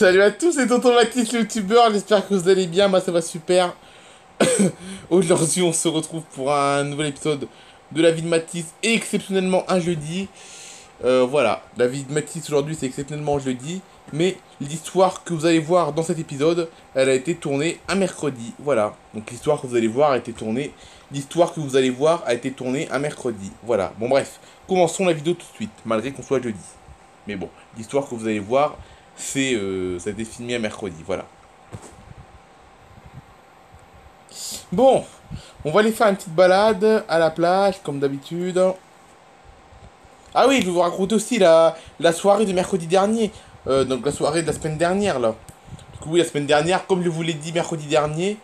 Salut à tous, c'est Tonton Mathis le youtubeur, j'espère que vous allez bien, moi ça va super. Aujourd'hui on se retrouve pour un nouvel épisode de la vie de Mathis et exceptionnellement un jeudi. Voilà, la vie de Mathis aujourd'hui c'est exceptionnellement un jeudi, mais l'histoire que vous allez voir dans cet épisode, elle a été tournée un mercredi. Voilà, donc l'histoire que vous allez voir a été tournée, l'histoire que vous allez voir a été tournée un mercredi. Voilà, bon bref, commençons la vidéo tout de suite, malgré qu'on soit jeudi. Mais bon, l'histoire que vous allez voir, ça a été filmé un mercredi, voilà. Bon, on va aller faire une petite balade à la plage, comme d'habitude. Ah oui, je vais vous raconter aussi la soirée de mercredi dernier. Donc la soirée de la semaine dernière, là. Du coup, oui, la semaine dernière, comme je vous l'ai dit mercredi dernier,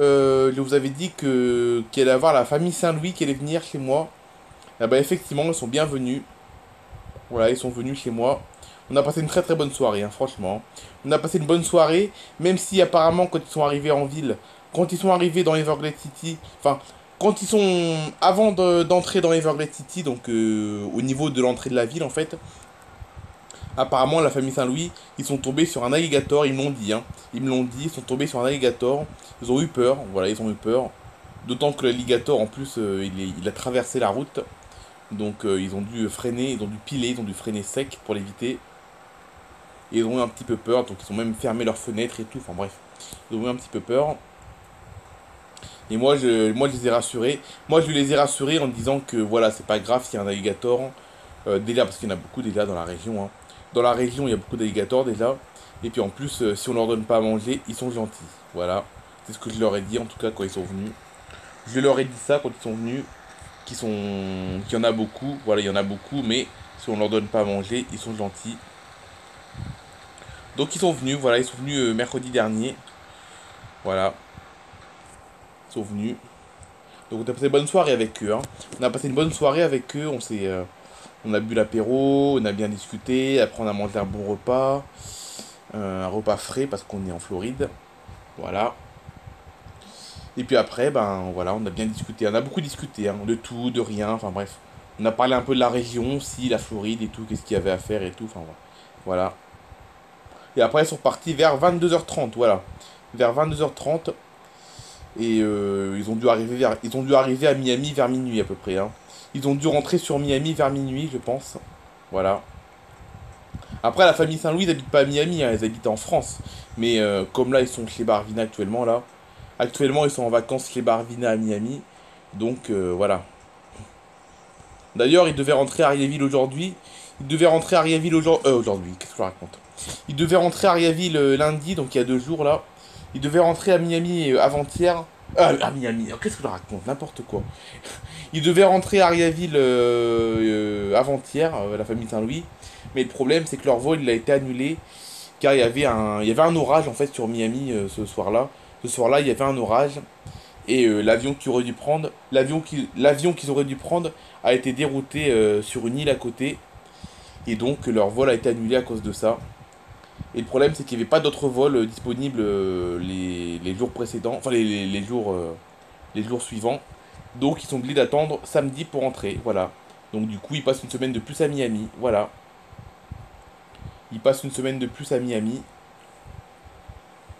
je vous avais dit qu'il allait avoir la famille Saint-Louis qui allait venir chez moi. Ah bah effectivement, ils sont bienvenus. Voilà, ils sont venus chez moi. On a passé une très très bonne soirée, hein, franchement. On a passé une bonne soirée, même si apparemment quand ils sont arrivés en ville, quand ils sont arrivés dans Everglade City, enfin, quand ils sont avant d'entrer dans Everglade City, donc au niveau de l'entrée de la ville en fait, apparemment la famille Saint-Louis, ils sont tombés sur un alligator, ils me l'ont dit, hein. Ils me l'ont dit, ils sont tombés sur un alligator, ils ont eu peur, voilà, ils ont eu peur. D'autant que l'alligator en plus, il a traversé la route. Donc ils ont dû freiner, ils ont dû piler, ils ont dû freiner sec pour l'éviter. Et ils ont eu un petit peu peur, donc ils ont même fermé leurs fenêtres et tout. Enfin bref, ils ont eu un petit peu peur. Et moi, je les ai rassurés. Moi, je les ai rassurés en disant que voilà, c'est pas grave s'il y a un alligator. Déjà, parce qu'il y en a beaucoup déjà dans la région, hein. Dans la région, il y a beaucoup d'alligators déjà. Et puis en plus, si on leur donne pas à manger, ils sont gentils. Voilà. C'est ce que je leur ai dit en tout cas quand ils sont venus. Je leur ai dit ça quand ils sont venus. Qu'il y en a beaucoup. Voilà, il y en a beaucoup, mais si on leur donne pas à manger, ils sont gentils. Donc ils sont venus, voilà, ils sont venus mercredi dernier. Voilà, ils sont venus. Donc on a passé une bonne soirée avec eux, hein. On a passé une bonne soirée avec eux, on a bu l'apéro, on a bien discuté, après on a mangé un bon repas, un repas frais parce qu'on est en Floride. Voilà. Et puis après, ben voilà, on a bien discuté, on a beaucoup discuté, hein, de tout, de rien, enfin bref. On a parlé un peu de la région aussi, la Floride et tout, qu'est-ce qu'il y avait à faire et tout, enfin voilà. Et après ils sont partis vers 22h30, voilà. Vers 22h30. Et ils ont dû arriver à Miami vers minuit à peu près, hein. Ils ont dû rentrer sur Miami vers minuit, je pense. Voilà. Après, la famille Saint-Louis n'habite pas à Miami, hein, ils habitent en France. Mais comme là, ils sont chez Barvina actuellement, là. Actuellement, ils sont en vacances chez Barvina à Miami. Donc, voilà. D'ailleurs, ils devaient rentrer à Ariaville aujourd'hui. Ils devaient rentrer à Ariaville aujourd'hui. Qu'est-ce que je raconte? Ils devaient rentrer à Ariaville lundi, donc il y a 2 jours, là. Ils devaient rentrer à Miami avant-hier. À Miami, qu'est-ce que je raconte? N'importe quoi. Ils devaient rentrer à Ariaville avant-hier, la famille Saint-Louis. Mais le problème, c'est que leur vol il a été annulé. Car il y avait un orage en fait sur Miami ce soir-là. Ce soir-là, il y avait un orage. Et l'avion qu'ils auraient dû prendre, l'avion qu'ils auraient dû prendre a été dérouté sur une île à côté. Et donc leur vol a été annulé à cause de ça. Et le problème, c'est qu'il n'y avait pas d'autres vols disponibles les jours précédents, enfin les jours suivants. Donc ils sont obligés d'attendre samedi pour rentrer, voilà. Donc du coup, ils passent une semaine de plus à Miami, voilà. Ils passent une semaine de plus à Miami,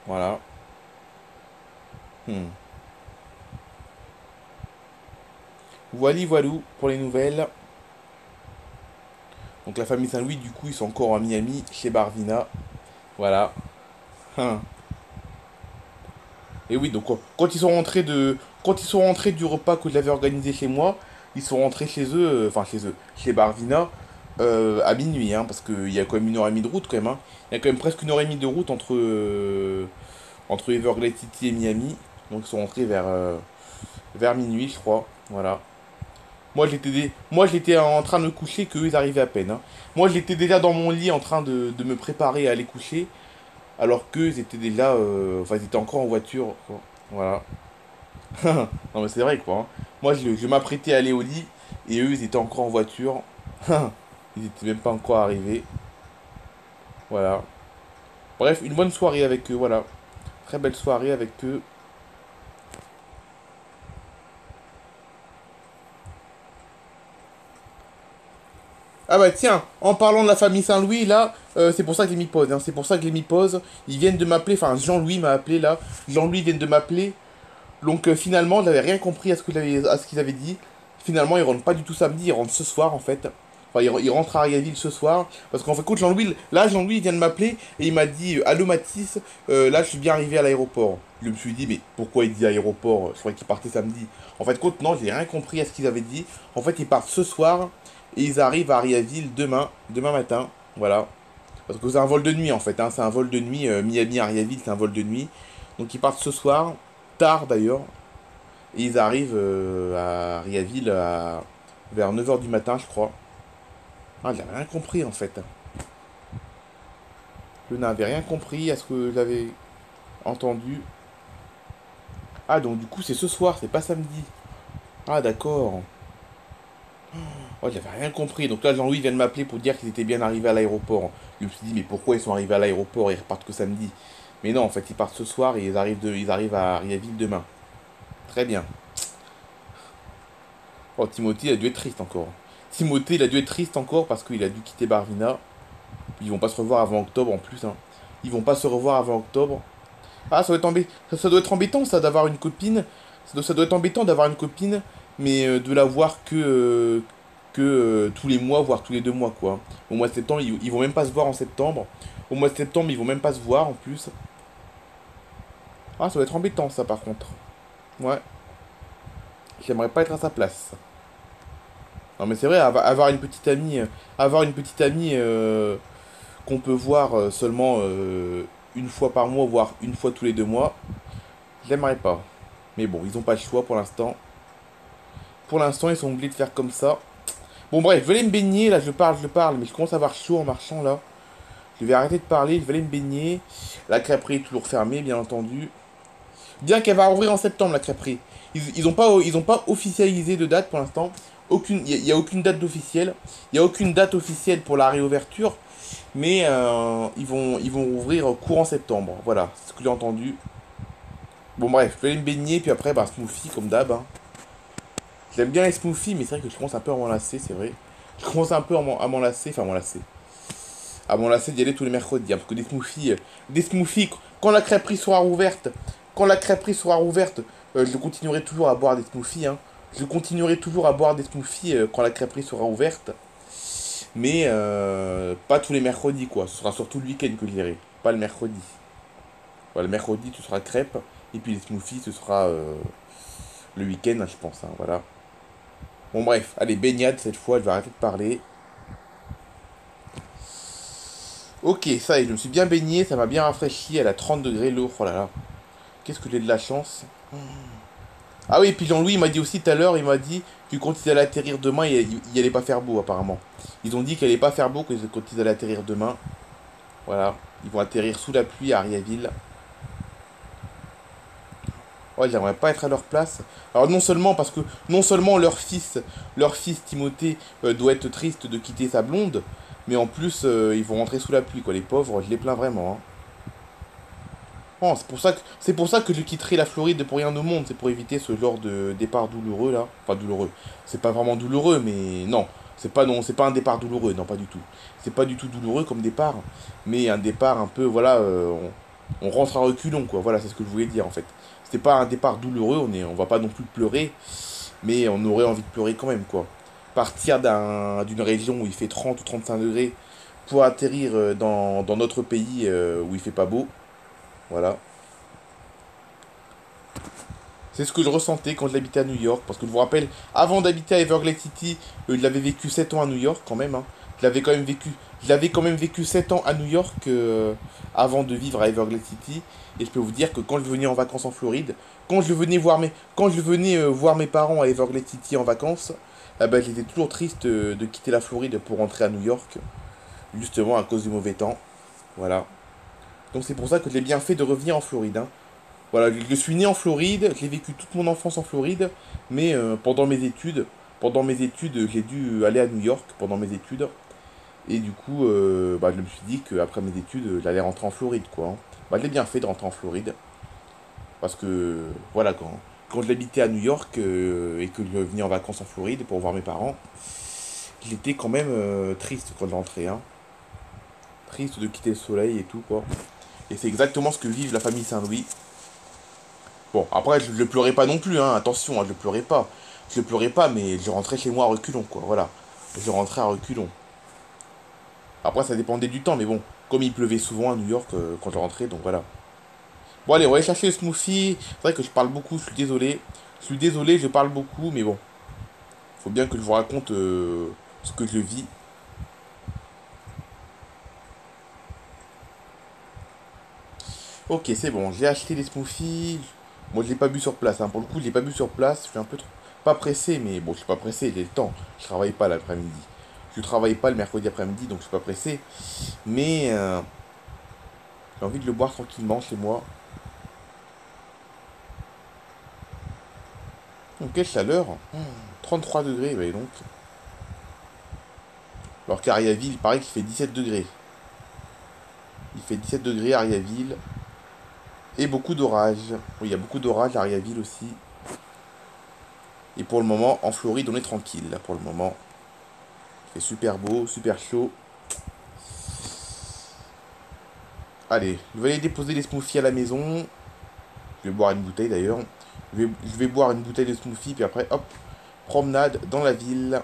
voilà. Hmm. Voili voilou pour les nouvelles. Donc la famille Saint-Louis, du coup, ils sont encore à Miami, chez Barvina, voilà. Hein. Et oui, donc quand ils sont rentrés du repas que j'avais organisé chez moi, ils sont rentrés chez eux, enfin chez eux, chez Barvina, à minuit, hein, parce qu'il y a quand même 1 heure et demie de route quand même, hein. Il y a quand même presque 1 heure et demie de route entre Everglade City et Miami. Donc ils sont rentrés vers minuit, je crois. Voilà. Moi j'étais en train de me coucher, qu'eux ils arrivaient à peine, hein. Moi j'étais déjà dans mon lit en train de me préparer à aller coucher. Alors qu'eux, ils étaient déjà. Enfin, ils étaient encore en voiture, quoi. Voilà. Non, mais c'est vrai, quoi, hein. Moi, je m'apprêtais à aller au lit. Et eux, ils étaient encore en voiture. Ils étaient même pas encore arrivés. Voilà. Bref, une bonne soirée avec eux, voilà. Très belle soirée avec eux. Ah bah tiens, en parlant de la famille Saint-Louis, là, c'est pour ça que j'ai mis pause. Hein. C'est pour ça que j'ai mis pause. Ils viennent de m'appeler, enfin Jean-Louis m'a appelé là. Jean-Louis vient de m'appeler. Donc finalement, j'avais rien compris à ce qu'ils avaient dit. Finalement, ils rentrent pas du tout samedi, ils rentrent ce soir en fait. Enfin, ils rentrent à Ariaville ce soir. Parce qu'en fait, écoute, Jean-Louis, là, Jean-Louis vient de m'appeler et il m'a dit Allô Mathis, là, je suis bien arrivé à l'aéroport. Je me suis dit Mais pourquoi il dit aéroport? Je croyais qu'il partait samedi. En fait, écoute, non, j'ai rien compris à ce qu'ils avaient dit. En fait, ils partent ce soir et ils arrivent à Ariaville demain matin. Voilà. Parce que c'est un vol de nuit en fait. Hein. C'est un vol de nuit. Miami-Ariaville, c'est un vol de nuit. Donc ils partent ce soir, tard d'ailleurs. Et ils arrivent à Riaville vers 9 h du matin, je crois. Ah, j'avais rien compris en fait. Je n'avais rien compris à ce que j'avais entendu. Ah, donc du coup, c'est ce soir, c'est pas samedi. Ah, d'accord. Oh, j'avais rien compris. Donc là, Jean-Louis vient de m'appeler pour dire qu'ils étaient bien arrivés à l'aéroport. Je me suis dit, mais pourquoi ils sont arrivés à l'aéroport et ils repartent que samedi? Mais non, en fait, ils partent ce soir et ils arrivent à Riaville demain. Très bien. Oh, Timothée, il a dû être triste encore. Timothée, il a dû être triste encore parce qu'il a dû quitter Barvina. Ils vont pas se revoir avant octobre en plus. Hein. Ils vont pas se revoir avant octobre. Ah, ça doit être embêtant ça d'avoir une copine. Ça doit être embêtant d'avoir une copine, mais de la voir que tous les mois, voire tous les 2 mois quoi. Au mois de septembre, ils vont même pas se voir en septembre. Au mois de septembre, ils vont même pas se voir en plus. Ah, ça doit être embêtant ça par contre. Ouais, j'aimerais pas être à sa place. Non mais c'est vrai, avoir une petite amie qu'on peut voir seulement une fois par mois, voire une fois tous les 2 mois, j'aimerais pas. Mais bon, ils ont pas le choix pour l'instant. Pour l'instant, ils sont obligés de faire comme ça. Bon bref, je vais aller me baigner, là je parle, mais je commence à avoir chaud en marchant là. Je vais arrêter de parler, je vais aller me baigner. La crêperie est toujours fermée, bien entendu. Bien qu'elle va ouvrir en septembre, la crêperie. Ils ont pas officialisé de date pour l'instant. Il y a aucune date officielle. Il y a aucune date officielle pour la réouverture. Mais ils vont ouvrir courant septembre. Voilà, c'est ce que j'ai entendu. Bon bref, je vais aller me baigner, puis après, bah, smoothie, comme d'hab. Hein. J'aime bien les smoothies, mais c'est vrai que je commence un peu à m'en lasser, c'est vrai. Je commence un peu à m'en lasser, enfin m'en lasser. À m'en lasser d'y aller tous les mercredis. Hein, parce que des smoothies, quand la crêperie sera rouverte, je continuerai toujours à boire des smoothies. Hein. Je continuerai toujours à boire des smoothies quand la crêperie sera ouverte. Mais pas tous les mercredis, quoi. Ce sera surtout le week-end que j'irai, pas le mercredi. Voilà, le mercredi, ce sera crêpe. Et puis les smoothies, ce sera le week-end, hein, je pense. Hein, voilà. Bon, bref, allez, baignade cette fois, je vais arrêter de parler. Ok, ça y est, je me suis bien baigné, ça m'a bien rafraîchi. Elle a 30 degrés l'eau, oh là là. Qu'est-ce que j'ai de la chance. Ah oui, et puis Jean-Louis il m'a dit aussi tout à l'heure, il m'a dit que quand ils allaient atterrir demain, il allait pas faire beau apparemment. Ils ont dit qu'il allait pas faire beau quand ils allaient atterrir demain. Voilà, ils vont atterrir sous la pluie à Ariaville. Ouais, j'aimerais pas être à leur place. Alors non seulement parce que non seulement leur fils Timothée doit être triste de quitter sa blonde, mais en plus ils vont rentrer sous la pluie quoi. Les pauvres, je les plains vraiment. Hein. Oh, c'est pour ça que je quitterai la Floride pour rien au monde. C'est pour éviter ce genre de départ douloureux là. Enfin douloureux. C'est pas vraiment douloureux, mais non. C'est pas un départ douloureux, non pas du tout. C'est pas du tout douloureux comme départ, mais un départ un peu voilà. On rentre à reculons quoi. Voilà, c'est ce que je voulais dire en fait. C'était pas un départ douloureux, on va pas non plus pleurer, mais on aurait envie de pleurer quand même quoi. Partir d'une région où il fait 30 ou 35 degrés pour atterrir dans notre pays où il fait pas beau, voilà. C'est ce que je ressentais quand je l'habitais à New York, parce que je vous rappelle, avant d'habiter à Everglades City, je l'avais vécu 7 ans à New York quand même. Hein. Je l'avais quand même vécu 7 ans à New York avant de vivre à Everglades City. Et je peux vous dire que quand je venais en vacances en Floride, quand je venais voir mes parents à Everglades City en vacances, ben, j'étais toujours triste de quitter la Floride pour rentrer à New York, justement à cause du mauvais temps. Voilà. Donc c'est pour ça que j'ai bien fait de revenir en Floride. Hein. Voilà, je suis né en Floride, j'ai vécu toute mon enfance en Floride, mais pendant mes études, j'ai dû aller à New York pendant mes études. Et du coup, bah, je me suis dit qu'après mes études, j'allais rentrer en Floride, quoi. Hein. Bah, j'ai bien fait de rentrer en Floride. Parce que, voilà, quand je l'habitais à New York et que je venais en vacances en Floride pour voir mes parents, j'étais quand même triste quand je rentrais, hein. Triste de quitter le soleil et tout, quoi. Et c'est exactement ce que vivent la famille Saint-Louis. Bon, après, je ne pleurais pas non plus, hein, attention, hein, je pleurais pas. Je pleurais pas, mais je rentrais chez moi à reculons, quoi, voilà. Je rentrais à reculons. Après, ça dépendait du temps, mais bon, comme il pleuvait souvent à New York quand je rentrais, donc voilà. Bon, allez, on va aller chercher le smoothie. C'est vrai que je parle beaucoup, je suis désolé. Je suis désolé, je parle beaucoup, mais bon. Faut bien que je vous raconte ce que je vis. Ok, c'est bon, j'ai acheté les smoothies. Moi, je l'ai pas bu sur place, hein. Pour le coup, je l'ai pas bu sur place. Je suis un peu trop... Pas pressé, mais bon, je suis pas pressé, j'ai le temps. Je travaille pas l'après-midi. Je travaille pas le mercredi après-midi, donc je suis pas pressé. Mais j'ai envie de le boire tranquillement chez moi. Donc, quelle chaleur. 33 degrés, bah, donc. Alors qu'Ariaville, il paraît qu'il fait 17 degrés. Il fait 17 degrés à Ariaville. Et beaucoup d'orage. Oui, il y a beaucoup d'orage à Ariaville aussi. Et pour le moment, en Floride, on est tranquille. Là, pour le moment, il fait super beau, super chaud. Allez, je vais aller déposer les smoothies à la maison. Je vais boire une bouteille d'ailleurs. Je vais boire une bouteille de smoothie, puis après, hop, promenade dans la ville.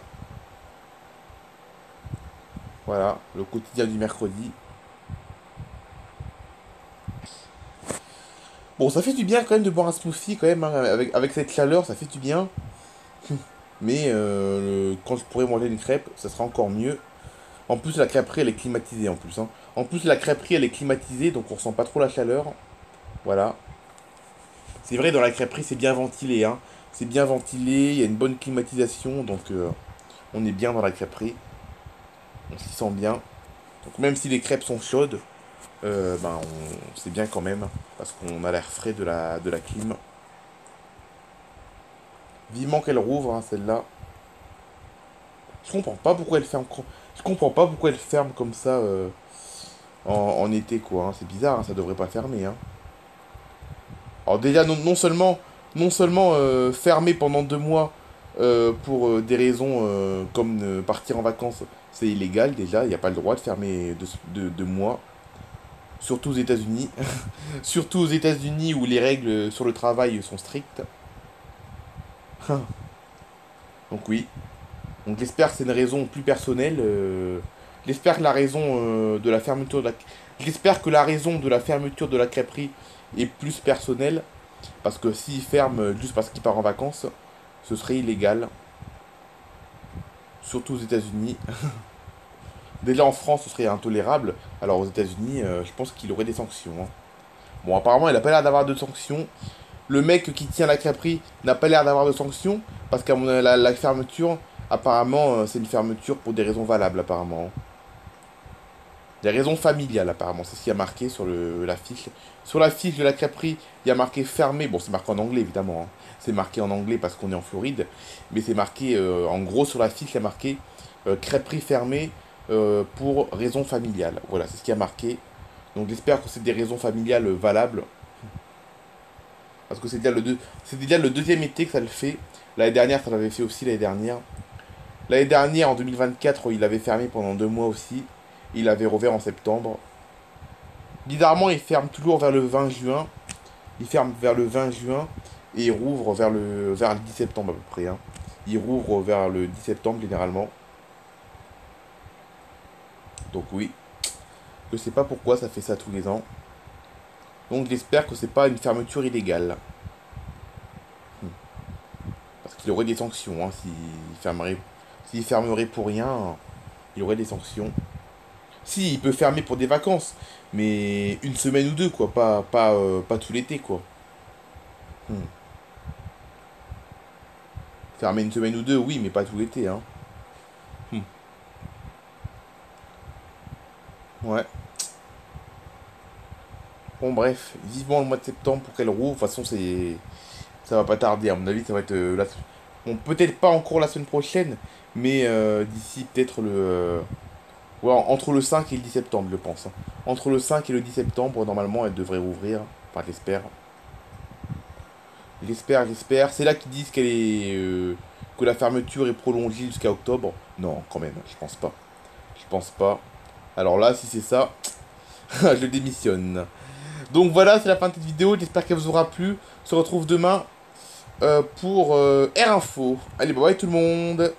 Voilà, le quotidien du mercredi. Bon, ça fait du bien quand même de boire un smoothie quand même, hein, avec cette chaleur, ça fait du bien. Mais quand je pourrais manger une crêpe, ça sera encore mieux. En plus, la crêperie, elle est climatisée en plus, hein. En plus, la crêperie, elle est climatisée, donc on ressent pas trop la chaleur. Voilà. C'est vrai, dans la crêperie, c'est bien ventilé, hein. C'est bien ventilé, il y a une bonne climatisation, donc on est bien dans la crêperie. On s'y sent bien. Donc même si les crêpes sont chaudes, c'est bien quand même, parce qu'on a l'air frais de la clim. Vivement qu'elle rouvre, hein, celle-là. Je comprends pas pourquoi elle ferme. Je comprends pas pourquoi elle ferme comme ça en été, quoi, hein. C'est bizarre, hein, ça devrait pas fermer, hein. Alors déjà, non seulement fermer pendant 2 mois pour des raisons comme partir en vacances, c'est illégal déjà, il n'y a pas le droit de fermer 2 mois. Surtout aux États-Unis. Surtout aux États-Unis où les règles sur le travail sont strictes. Donc oui. Donc j'espère que c'est une raison plus personnelle. J'espère que la raison de la fermeture de la... J'espère que la raison de la fermeture de la crêperie est plus personnelle. Parce que s'il ferme juste parce qu'il part en vacances, ce serait illégal. Surtout aux États-Unis. Déjà en France, ce serait intolérable. Alors aux États-Unis, je pense qu'il aurait des sanctions, hein. Bon, apparemment, il n'a pas l'air d'avoir de sanctions. Le mec qui tient la crêperie n'a pas l'air d'avoir de sanctions. Parce qu'à la fermeture, apparemment, c'est une fermeture pour des raisons valables, apparemment. Des raisons familiales, apparemment. C'est ce qui a marqué sur la fiche. Sur la fiche de la crêperie, il y a marqué fermé. Bon, c'est marqué en anglais, évidemment, hein. C'est marqué en anglais parce qu'on est en Floride. Mais c'est marqué, en gros, sur la fiche, il y a marqué crêperie fermée pour raisons familiales. Voilà, c'est ce qui a marqué. Donc j'espère que c'est des raisons familiales valables. Parce que c'est déjà le deuxième été que ça le fait. L'année dernière, ça l'avait fait aussi l'année dernière. L'année dernière, en 2024, il avait fermé pendant 2 mois aussi. Il avait rouvert en septembre. Bizarrement, il ferme toujours vers le 20 juin. Il ferme vers le 20 juin et il rouvre vers le 10 septembre à peu près, hein. Il rouvre vers le 10 septembre généralement. Donc oui, je sais pas pourquoi ça fait ça tous les ans. Donc j'espère que c'est pas une fermeture illégale. Parce qu'il y aurait des sanctions, hein, s'il fermerait pour rien, il y aurait des sanctions. Si, il peut fermer pour des vacances, mais une semaine ou deux, quoi, pas tout l'été, quoi. Hmm. Fermer une semaine ou deux, oui, mais pas tout l'été, hein. Hmm. Ouais. Bon, bref, vivement le mois de septembre pour qu'elle rouvre. De toute façon, ça va pas tarder. À mon avis, ça va être bon, peut-être pas encore la semaine prochaine, mais d'ici peut-être ouais, entre le 5 et le 10 septembre, je pense, hein. Entre le 5 et le 10 septembre, normalement, elle devrait rouvrir. Enfin, j'espère. J'espère. C'est là qu'ils disent que la fermeture est prolongée jusqu'à octobre. Non, quand même, je pense pas. Je pense pas. Alors là, si c'est ça, je démissionne. Donc voilà, c'est la fin de cette vidéo. J'espère qu'elle vous aura plu. On se retrouve demain pour Air Info. Allez, bye bye tout le monde.